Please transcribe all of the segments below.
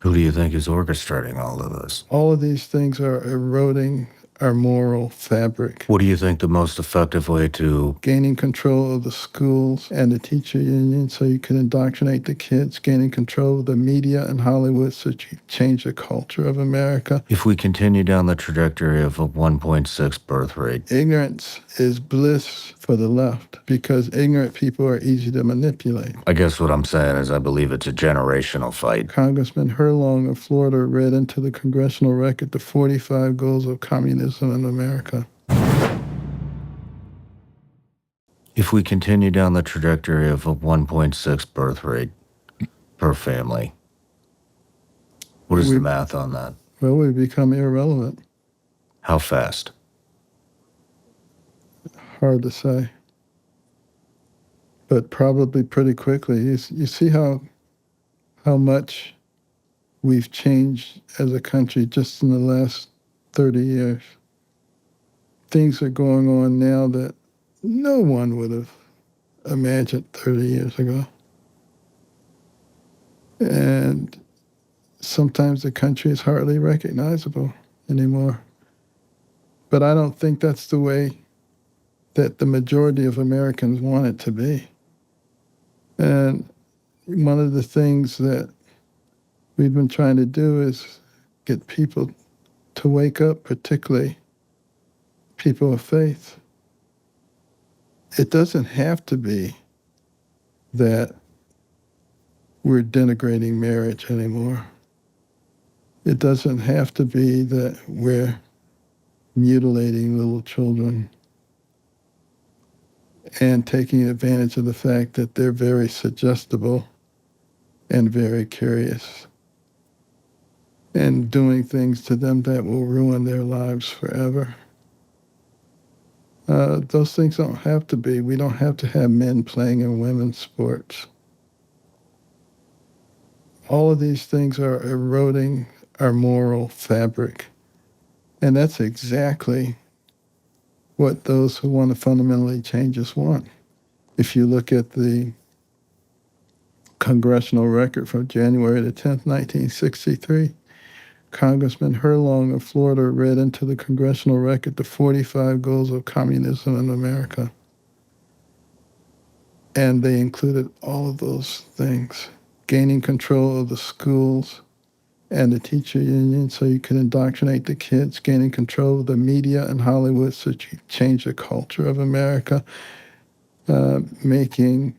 Who do you think is orchestrating all of this? All of these things are eroding our moral fabric. What do you think the most effective way to gaining control of the schools and the teacher union so you can indoctrinate the kids, gaining control of the media and Hollywood so you change the culture of America. If we continue down the trajectory of a 1.6 birth rate, ignorance is bliss for the left because ignorant people are easy to manipulate. I guess what I'm saying is I believe it's a generational fight. Congressman Herlong of Florida read into the congressional record the 45 goals of communism in America. If we continue down the trajectory of a 1.6 birth rate per family, what is the math on that? Well, we become irrelevant. How fast? Hard to say. But probably pretty quickly. You see how much we've changed as a country just in the last 30 years. Things are going on now that no one would have imagined 30 years ago. And sometimes the country is hardly recognizable anymore. But I don't think that's the way that the majority of Americans want it to be. And one of the things that we've been trying to do is get people to wake up, particularly people of faith. It doesn't have to be that we're denigrating marriage anymore. It doesn't have to be that we're mutilating little children and taking advantage of the fact that they're very suggestible and very curious and doing things to them that will ruin their lives forever. Those things don't have to be. We don't have to have men playing in women's sports. All of these things are eroding our moral fabric. And that's exactly what those who want to fundamentally change us want. If you look at the congressional record from January the 10th, 1963, Congressman Herlong of Florida read into the congressional record the 45 goals of communism in America. And they included all of those things. Gaining control of the schools and the teacher union so you can indoctrinate the kids, gaining control of the media and Hollywood so you change the culture of America, making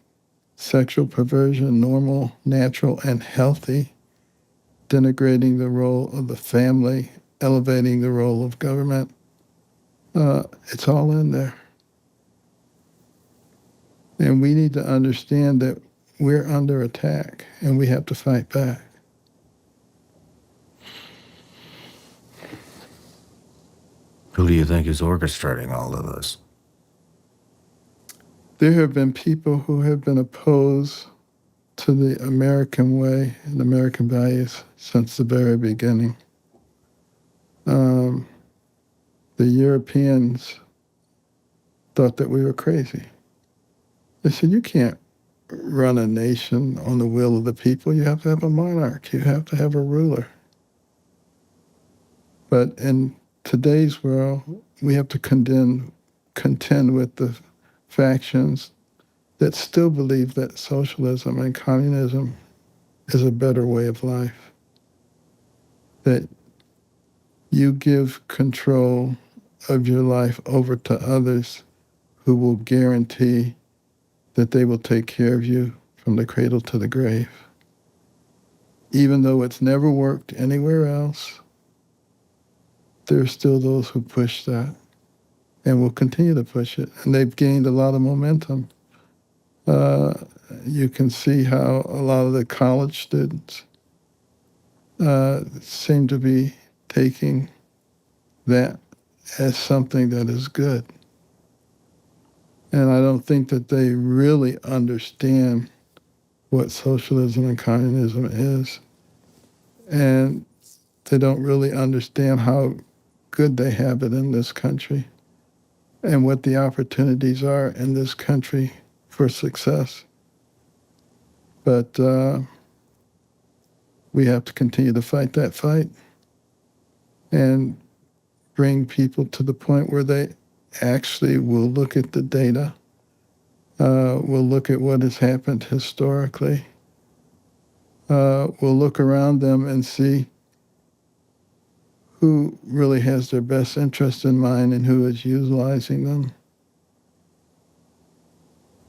sexual perversion normal, natural, and healthy, denigrating the role of the family, elevating the role of government. It's all in there. And we need to understand that we're under attack and we have to fight back. Who do you think is orchestrating all of this? There have been people who have been opposed to the American way and American values since the very beginning. The Europeans thought that we were crazy. They said, you can't run a nation on the will of the people. You have to have a monarch. You have to have a ruler. But in today's world, we have to contend with the factions that still believe that socialism and communism is a better way of life. That you give control of your life over to others who will guarantee that they will take care of you from the cradle to the grave. Even though it's never worked anywhere else, there are still those who push that and will continue to push it. And they've gained a lot of momentum. You can see how a lot of the college students seem to be taking that as something that is good. And I don't think that they really understand what socialism and communism is. And they don't really understand how good they have it in this country and what the opportunities are in this country for success. But we have to continue to fight that fight and bring people to the point where they actually will look at the data, will look at what has happened historically, will look around them and see who really has their best interest in mind and who is utilizing them.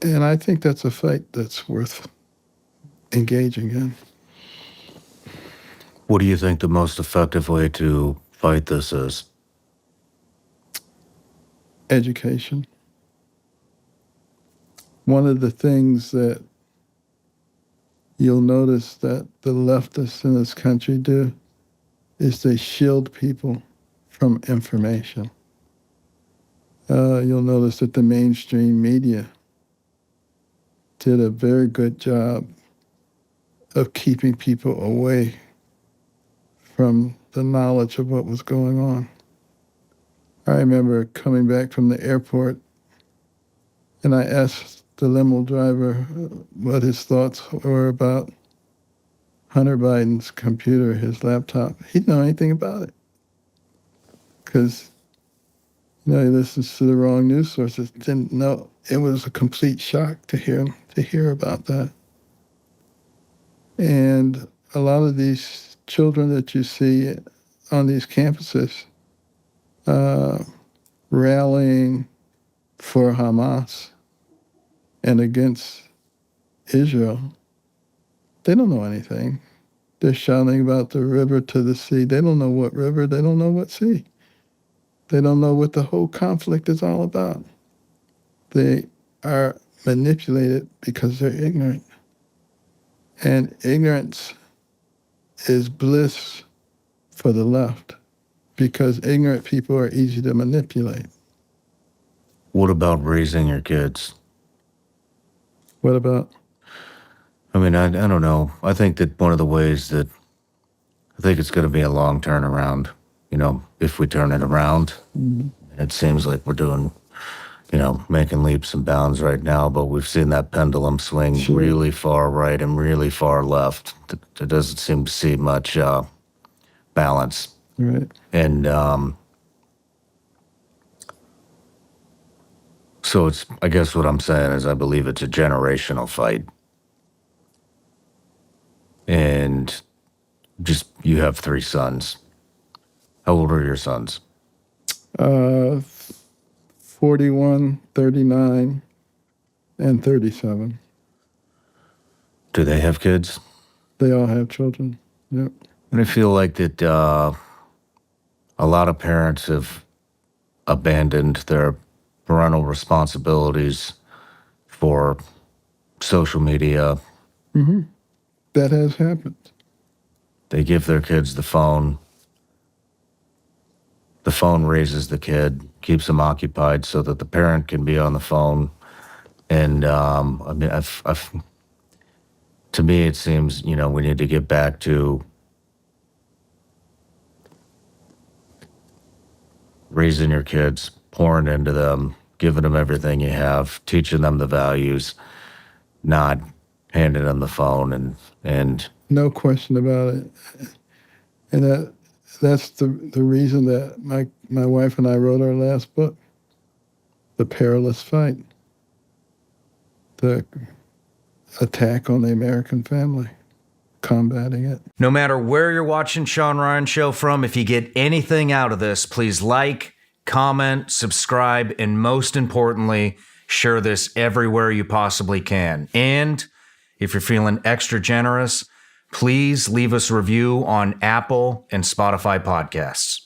And I think that's a fight that's worth engaging in. What do you think the most effective way to fight this is? Education. One of the things that you'll notice that the leftists in this country do is they shield people from information. You'll notice that the mainstream media did a very good job of keeping people away from the knowledge of what was going on. I remember coming back from the airport, and I asked the limo driver what his thoughts were about Hunter Biden's computer, his laptop. He didn't know anything about it because, he listens to the wrong news sources. Didn't know. It was a complete shock to hear about that. And a lot of these children that you see on these campuses rallying for Hamas and against Israel, they don't know anything. They're shouting about the river to the sea. They don't know what river. They don't know what sea. They don't know what the whole conflict is all about. They are manipulated because they're ignorant. And ignorance is bliss for the left because ignorant people are easy to manipulate. What about raising your kids? What about? I mean, I don't know. I think that one of the ways that I think it's going to be a long turnaround, if we turn it around. Mm-hmm. It seems like we're doing, making leaps and bounds right now, but we've seen that pendulum swing really far right and really far left. There doesn't seem to see much balance. Right. And so I guess what I'm saying is I believe it's a generational fight. And you have 3 sons. How old are your sons? 41, 39, and 37. Do they have kids? They all have children. Yep. And I feel like that a lot of parents have abandoned their parental responsibilities for social media. Mm-hmm. That has happened. They give their kids the phone. The phone raises the kid, keeps them occupied so that the parent can be on the phone. And to me, it seems, we need to get back to raising your kids, pouring into them, giving them everything you have, teaching them the values, not handing them the phone and no question about it. And that's the reason that my wife and I wrote our last book, The Perilous Fight, the attack on the American family, combating it. No matter where you're watching Shaun Ryan Show from, if you get anything out of this, please like, comment, subscribe, and most importantly, share this everywhere you possibly can. And if you're feeling extra generous, please leave us a review on Apple and Spotify podcasts.